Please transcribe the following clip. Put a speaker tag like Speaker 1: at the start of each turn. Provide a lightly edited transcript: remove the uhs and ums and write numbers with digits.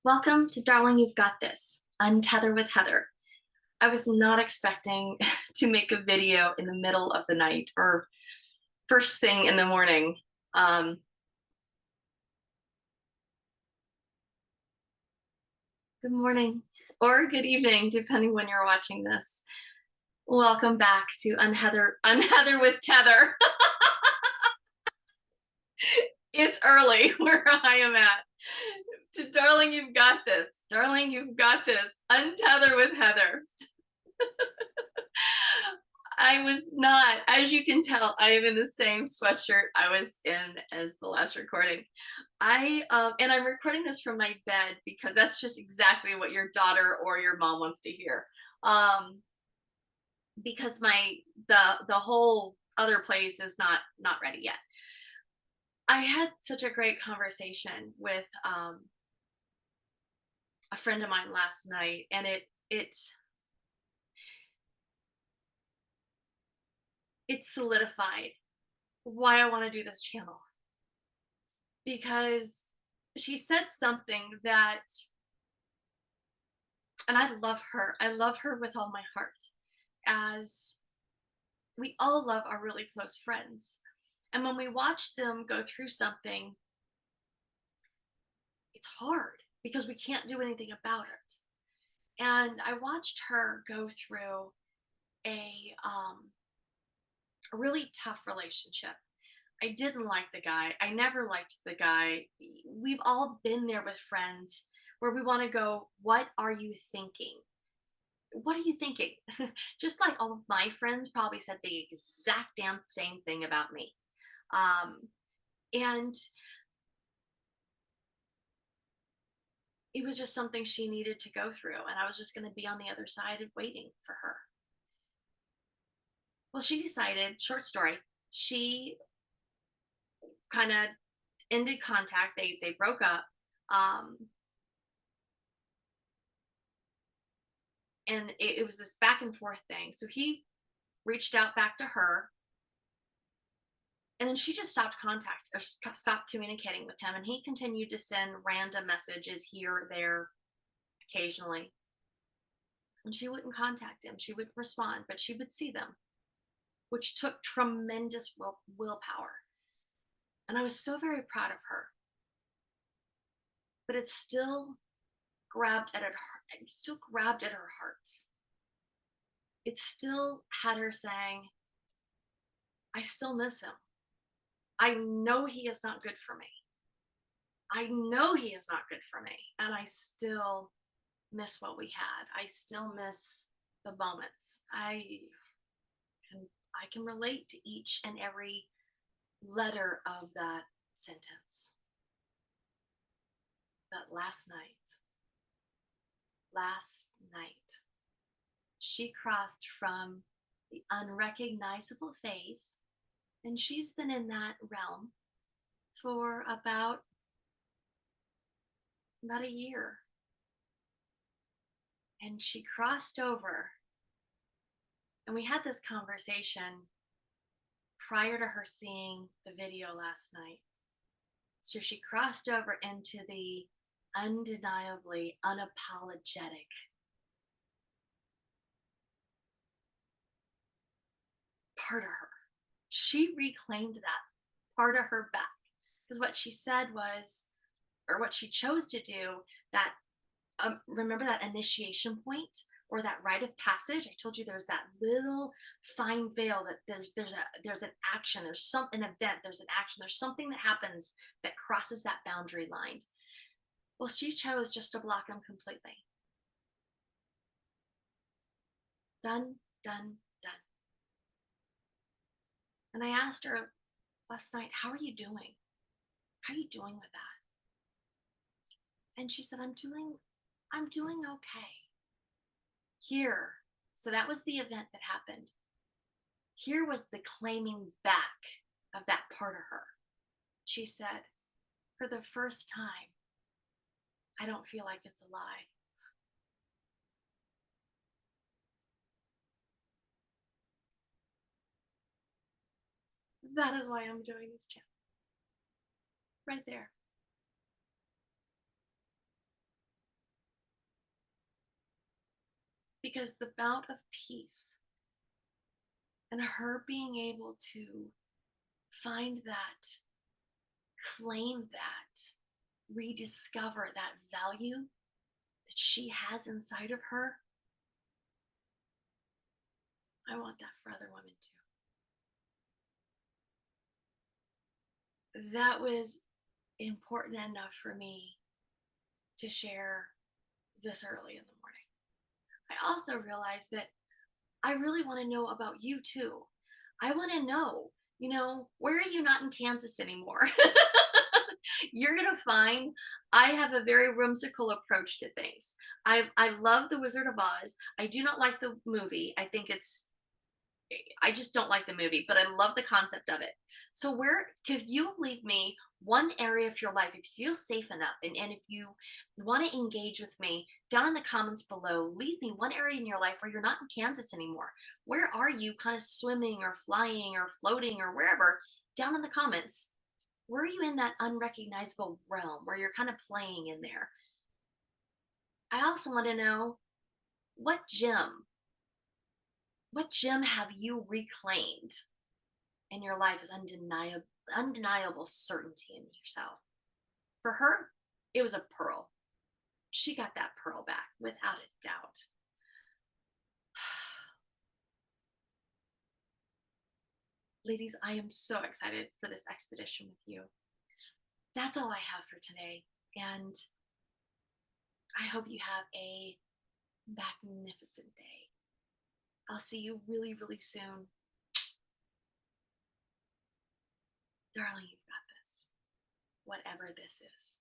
Speaker 1: Welcome to Darling, You've Got This, Untether with Heather. I was not expecting to make a video in the middle of the night or first thing in the morning. Um, Good morning or good evening, depending when you're watching this. Welcome back to Unheather with Tether. It's early where I am at. To Darling, You've Got This. Darling, You've Got This. Untether with Heather. I was not, as you can tell, I am in the same sweatshirt I was in as the last recording. And I'm recording this from my bed because that's just exactly what your daughter or your mom wants to hear. Because the whole other place is not ready yet. I had such a great conversation with a friend of mine last night, and it solidified why I want to do this channel, because she said something that, and I love her. I love her with all my heart, as we all love our really close friends. And when we watch them go through something, it's hard because we can't do anything about it. And I watched her go through a really tough relationship. I didn't like the guy. I never liked the guy. We've all been there with friends where we want to go, what are you thinking? What are you thinking? Just like all of my friends probably said the exact damn same thing about me. And it was just something she needed to go through. And I was just going to be on the other side and waiting for her. Well, she decided, short story, she kind of ended contact. They broke up. And it was this back and forth thing. So he reached out back to her, and then she just stopped contact or stopped communicating with him. And he continued to send random messages here or there occasionally. And she wouldn't contact him. She wouldn't respond, but she would see them, which took tremendous willpower. And I was so very proud of her. But it still grabbed at her heart. It still had her saying, I still miss him. I know he is not good for me. I know he is not good for me. And I still miss what we had. I still miss the moments. I can relate to each and every letter of that sentence. But last night, she crossed from the unrecognizable phase, and she's been in that realm for about a year. And she crossed over, and we had this conversation prior to her seeing the video last night. So she crossed over into the undeniably unapologetic part of her. She reclaimed that part of her back, because what she said was, or what she chose to do, that remember that initiation point or that rite of passage? I told you there's that little fine veil that there's an action, there's an event, there's an action, there's something that happens that crosses that boundary line. Well, she chose just to block him completely. Done, done, done. And I asked her last night, how are you doing? How are you doing with that? And she said, I'm doing okay. Here, so that was the event that happened. Here was the claiming back of that part of her. She said, for the first time, I don't feel like it's a lie. That is why I'm doing this channel. Right there. because the bout of peace and her being able to find that, claim that, rediscover that value that she has inside of her, I want that for other women too. That was important enough for me to share this early in the morning. I also realized that I really want to know about you too. I want to know, where are you not in Kansas anymore? You're going to find I have a very whimsical approach to things. I love The Wizard of Oz. I do not like the movie. I just don't like the movie, but I love the concept of it. So, where could you leave me one area of your life if you feel safe enough and if you want to engage with me down in the comments below? Leave me one area in your life where you're not in Kansas anymore. Where are you kind of swimming or flying or floating or wherever down in the comments? Where are you in that unrecognizable realm where you're kind of playing in there? I also want to know what gem, what gem have you reclaimed in your life as undeniable certainty in yourself. For her, it was a pearl. She got that pearl back without a doubt. Ladies, I am so excited for this expedition with you. That's all I have for today. And I hope you have a magnificent day. I'll see you really, really soon. Darling, you've got this. Whatever this is.